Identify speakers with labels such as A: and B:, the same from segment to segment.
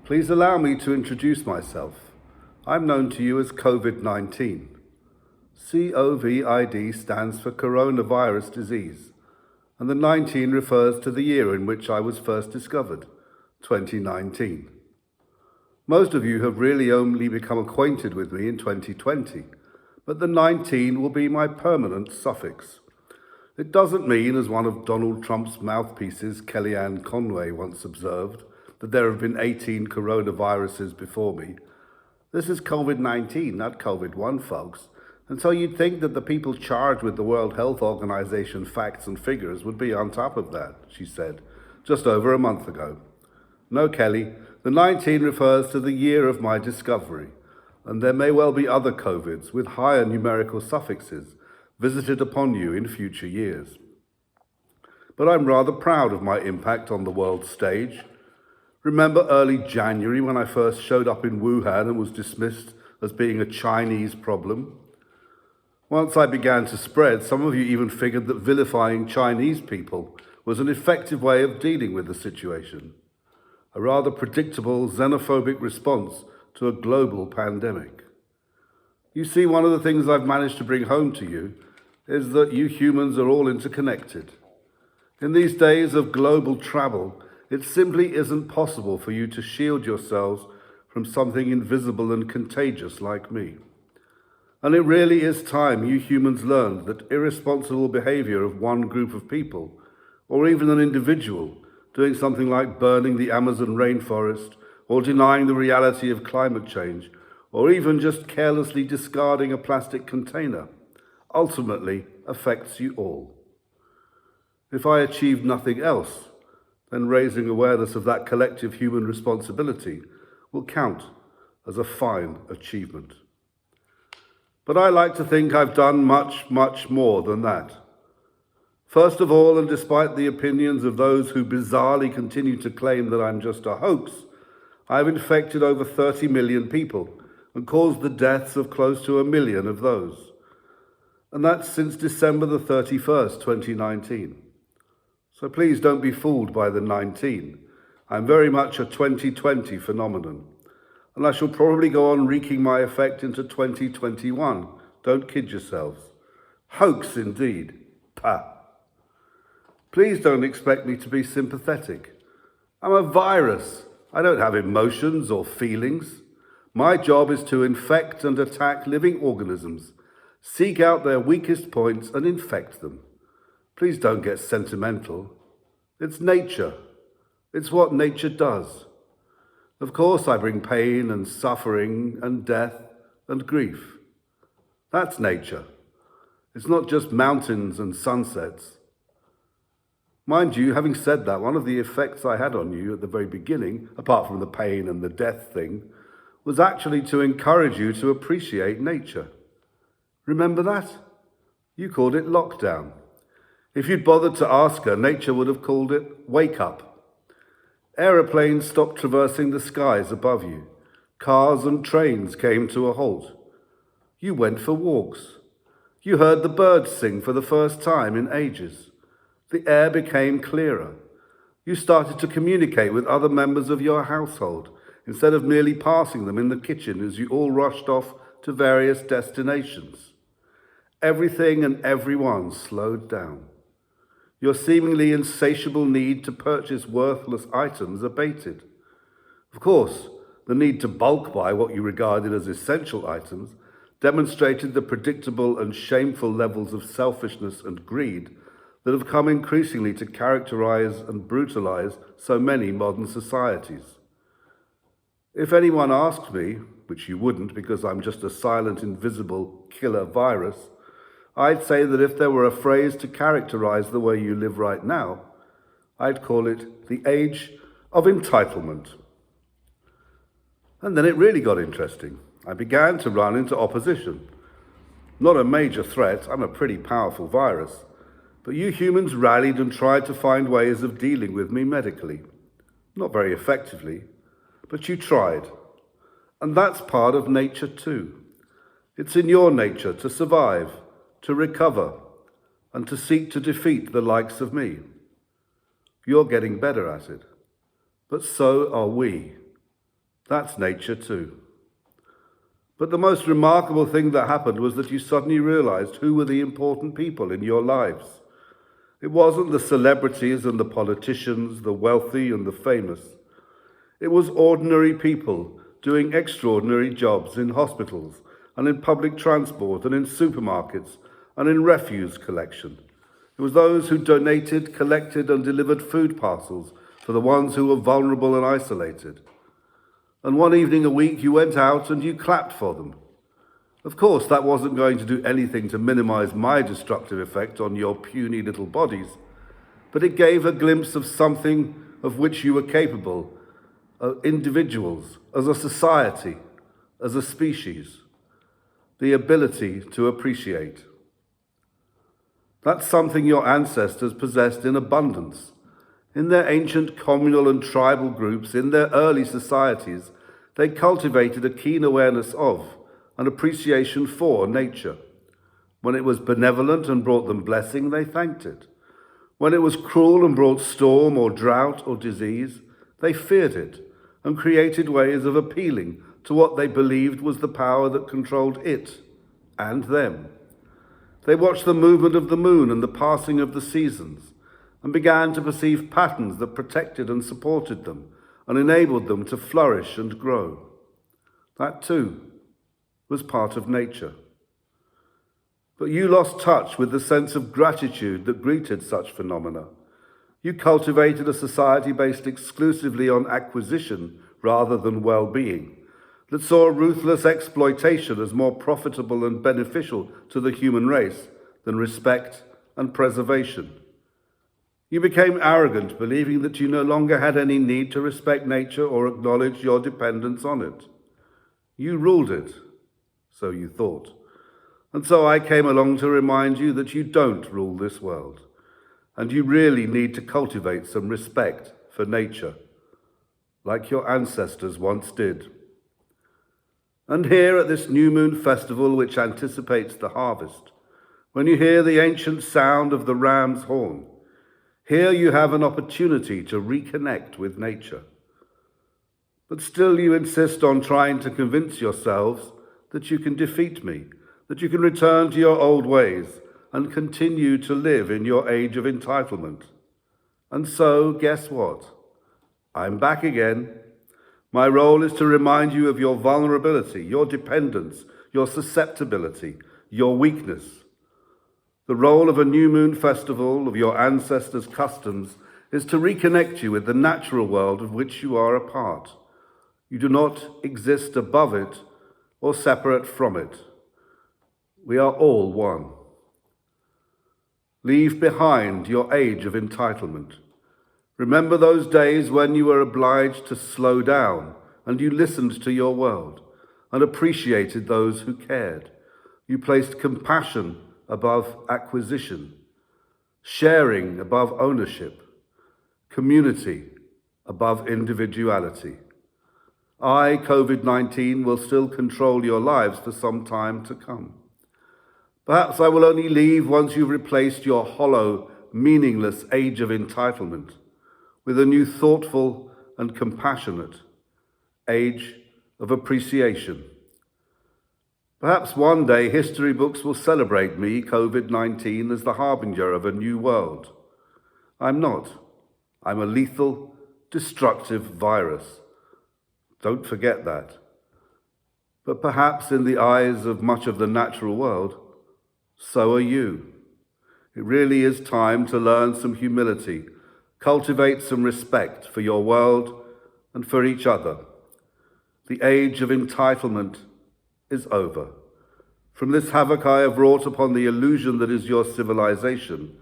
A: Please allow me to introduce myself. I'm known to you as COVID-19. COVID stands for coronavirus disease, and the 19 refers to the year in which I was first discovered, 2019. Most of you have really only become acquainted with me in 2020, but the 19 will be my permanent suffix. It doesn't mean, as one of Donald Trump's mouthpieces, Kellyanne Conway, once observed, that there have been 18 coronaviruses before me. This is COVID-19, not COVID-1, folks. And so you'd think that the people charged with the World Health Organization facts and figures would be on top of that, she said, just over a month ago. No, Kelly, the 19 refers to the year of my discovery, and there may well be other COVIDs with higher numerical suffixes visited upon you in future years. But I'm rather proud of my impact on the world stage. Remember early January when I first showed up in Wuhan and was dismissed as being a Chinese problem? Once I began to spread, some of you even figured that vilifying Chinese people was an effective way of dealing with the situation. A rather predictable xenophobic response to a global pandemic. You see, one of the things I've managed to bring home to you is that you humans are all interconnected. In these days of global travel, it simply isn't possible for you to shield yourselves from something invisible and contagious like me. And it really is time you humans learned that irresponsible behavior of one group of people, or even an individual, doing something like burning the Amazon rainforest, or denying the reality of climate change, or even just carelessly discarding a plastic container, ultimately affects you all. If I achieved nothing else, then raising awareness of that collective human responsibility will count as a fine achievement. But I like to think I've done much, much more than that. First of all, and despite the opinions of those who bizarrely continue to claim that I'm just a hoax, I've infected over 30 million people and caused the deaths of close to 1 million of those. And that's since December the 31st, 2019. So please don't be fooled by the 19. I'm very much a 2020 phenomenon. And I shall probably go on wreaking my effect into 2021. Don't kid yourselves. Hoax indeed. Pah. Please don't expect me to be sympathetic. I'm a virus. I don't have emotions or feelings. My job is to infect and attack living organisms, seek out their weakest points and infect them. Please don't get sentimental. It's nature. It's what nature does. Of course, I bring pain and suffering and death and grief. That's nature. It's not just mountains and sunsets. Mind you, having said that, one of the effects I had on you at the very beginning, apart from the pain and the death thing, was actually to encourage you to appreciate nature. Remember that? You called it lockdown. If you'd bothered to ask her, nature would have called it wake up. Aeroplanes stopped traversing the skies above you. Cars and trains came to a halt. You went for walks. You heard the birds sing for the first time in ages. The air became clearer. You started to communicate with other members of your household instead of merely passing them in the kitchen as you all rushed off to various destinations. Everything and everyone slowed down. Your seemingly insatiable need to purchase worthless items abated. Of course, the need to bulk buy what you regarded as essential items demonstrated the predictable and shameful levels of selfishness and greed that have come increasingly to characterize and brutalize so many modern societies. If anyone asked me, which you wouldn't because I'm just a silent, invisible killer virus, I'd say that if there were a phrase to characterize the way you live right now, I'd call it the age of entitlement. And then it really got interesting. I began to run into opposition. Not a major threat, I'm a pretty powerful virus, but you humans rallied and tried to find ways of dealing with me medically. Not very effectively, but you tried. And that's part of nature too. It's in your nature to survive, to recover, and to seek to defeat the likes of me. You're getting better at it, but so are we. That's nature too. But the most remarkable thing that happened was that you suddenly realized who were the important people in your lives. It wasn't the celebrities and the politicians, the wealthy and the famous. It was ordinary people doing extraordinary jobs in hospitals and in public transport and in supermarkets and in refuse collection. It was those who donated, collected and delivered food parcels for the ones who were vulnerable and isolated. And one evening a week you went out and you clapped for them. Of course, that wasn't going to do anything to minimize my destructive effect on your puny little bodies, but it gave a glimpse of something of which you were capable, individuals, as a society, as a species, the ability to appreciate. That's something your ancestors possessed in abundance. In their ancient communal and tribal groups, in their early societies, they cultivated a keen awareness of and appreciation for nature. When it was benevolent and brought them blessing, they thanked it. When it was cruel and brought storm or drought or disease, they feared it and created ways of appealing to what they believed was the power that controlled it and them. They watched the movement of the moon and the passing of the seasons and began to perceive patterns that protected and supported them and enabled them to flourish and grow. That too was part of nature. But you lost touch with the sense of gratitude that greeted such phenomena. You cultivated a society based exclusively on acquisition rather than well-being, that saw ruthless exploitation as more profitable and beneficial to the human race than respect and preservation. You became arrogant, believing that you no longer had any need to respect nature or acknowledge your dependence on it. You ruled it, so you thought. And so I came along to remind you that you don't rule this world, and you really need to cultivate some respect for nature, like your ancestors once did. And here at this new moon festival, which anticipates the harvest, when you hear the ancient sound of the ram's horn, here you have an opportunity to reconnect with nature. But still you insist on trying to convince yourselves that you can defeat me, that you can return to your old ways and continue to live in your age of entitlement. And so, guess what? I'm back again. My role is to remind you of your vulnerability, your dependence, your susceptibility, your weakness. The role of a new moon festival, of your ancestors' customs, is to reconnect you with the natural world of which you are a part. You do not exist above it or separate from it. We are all one. Leave behind your age of entitlement. Remember those days when you were obliged to slow down and you listened to your world and appreciated those who cared. You placed compassion above acquisition, sharing above ownership, community above individuality. COVID-19, will still control your lives for some time to come. Perhaps I will only leave once you've replaced your hollow, meaningless age of entitlement with a new thoughtful and compassionate age of appreciation. Perhaps one day history books will celebrate me, COVID-19, as the harbinger of a new world. I'm not. I'm a lethal, destructive virus. Don't forget that. But perhaps in the eyes of much of the natural world, so are you. It really is time to learn some humility, cultivate some respect for your world and for each other. The age of entitlement is over. From this havoc I have wrought upon the illusion that is your civilization,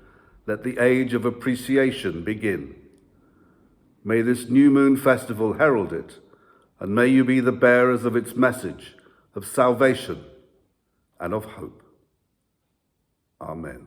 A: let the age of appreciation begin. May this new moon festival herald it, and may you be the bearers of its message of salvation and of hope. Amen.